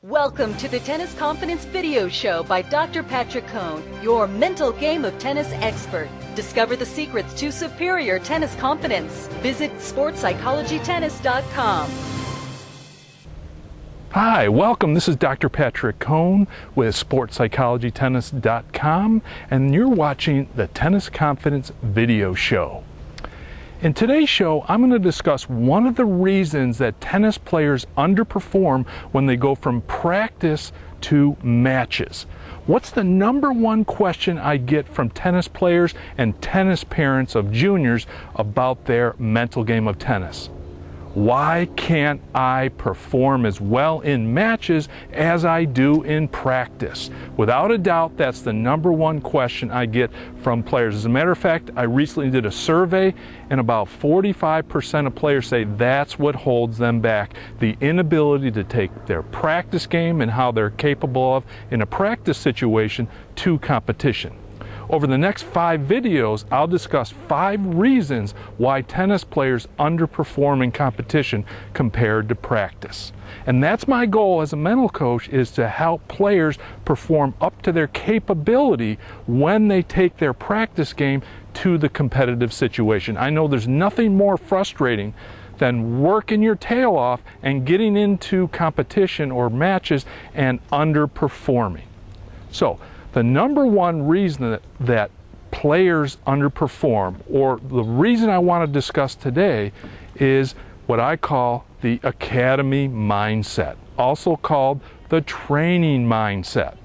Welcome to the Tennis Confidence Video Show by Dr. Patrick Cohn, your mental game of tennis expert. Discover the secrets to superior tennis confidence. Visit sportspsychologytennis.com. Hi, welcome. This is Dr. Patrick Cohn with sportspsychologytennis.com, and you're watching the Tennis Confidence Video Show. In today's show, I'm going to discuss one of the reasons that tennis players underperform when they go from practice to matches. What's the number one question I get from tennis players and tennis parents of juniors about their mental game of tennis? Why can't I perform as well in matches as I do in practice? Without a doubt, that's the number one question I get from players. As a matter of fact, I recently did a survey, and about 45% of players say that's what holds them back, the inability to take their practice game and how they're capable of in a practice situation to competition. Over the next 5 videos, I'll discuss 5 reasons why tennis players underperform in competition compared to practice. And that's my goal as a mental coach, is to help players perform up to their capability when they take their practice game to the competitive situation. I know there's nothing more frustrating than working your tail off and getting into competition or matches and underperforming. So, the number one reason that players underperform, or the reason I want to discuss today, is what I call the academy mindset, also called the training mindset.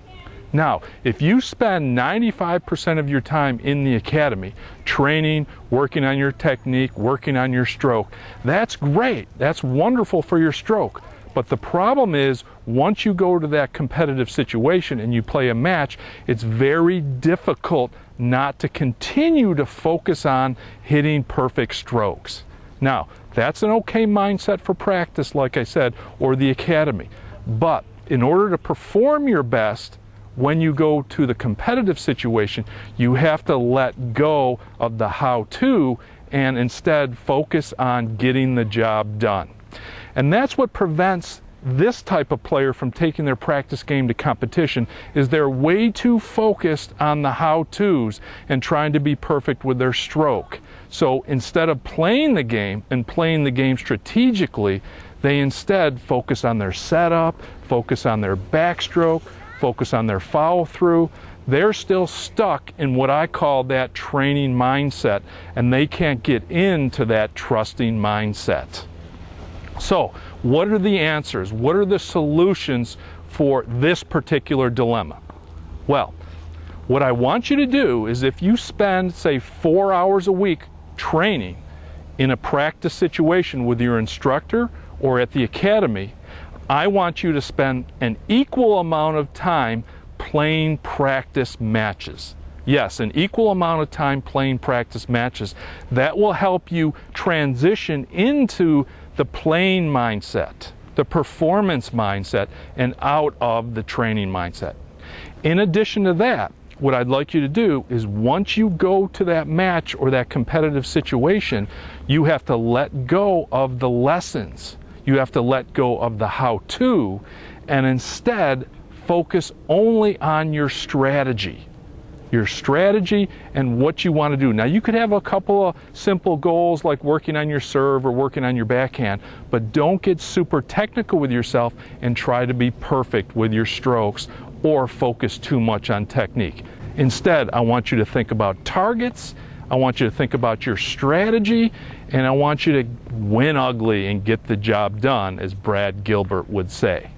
Now, if you spend 95% of your time in the academy, training, working on your technique, working on your stroke, that's great. That's wonderful for your stroke. But the problem is, once you go to that competitive situation and you play a match, it's very difficult not to continue to focus on hitting perfect strokes. Now, that's an okay mindset for practice, like I said, or the academy. But in order to perform your best, when you go to the competitive situation, you have to let go of the how-to and instead focus on getting the job done. And that's what prevents this type of player from taking their practice game to competition, is they're way too focused on the how-tos and trying to be perfect with their stroke. So instead of playing the game and playing the game strategically, they instead focus on their setup, focus on their backstroke, focus on their follow-through. They're still stuck in what I call that training mindset, and they can't get into that trusting mindset. So, what are the answers? What are the solutions for this particular dilemma? Well, what I want you to do is, if you spend, say, 4 hours a week training in a practice situation with your instructor or at the academy, I want you to spend an equal amount of time playing practice matches. Yes, an equal amount of time playing practice matches. That will help you transition into the playing mindset, the performance mindset, and out of the training mindset. In addition to that, what I'd like you to do is, once you go to that match or that competitive situation, you have to let go of the lessons. You have to let go of the how-to and instead focus only on your strategy. Your strategy and what you want to do. Now, you could have a couple of simple goals like working on your serve or working on your backhand, but don't get super technical with yourself and try to be perfect with your strokes or focus too much on technique. Instead, I want you to think about targets, I want you to think about your strategy, and I want you to win ugly and get the job done, as Brad Gilbert would say.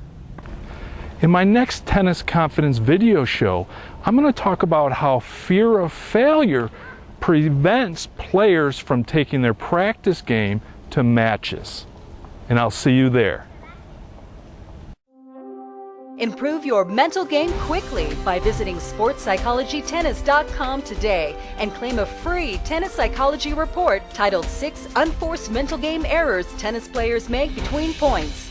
In my next Tennis Confidence video show, I'm going to talk about how fear of failure prevents players from taking their practice game to matches. And I'll see you there. Improve your mental game quickly by visiting sportspsychologytennis.com today and claim a free tennis psychology report titled 6 Unforced Mental Game Errors Tennis Players Make Between Points.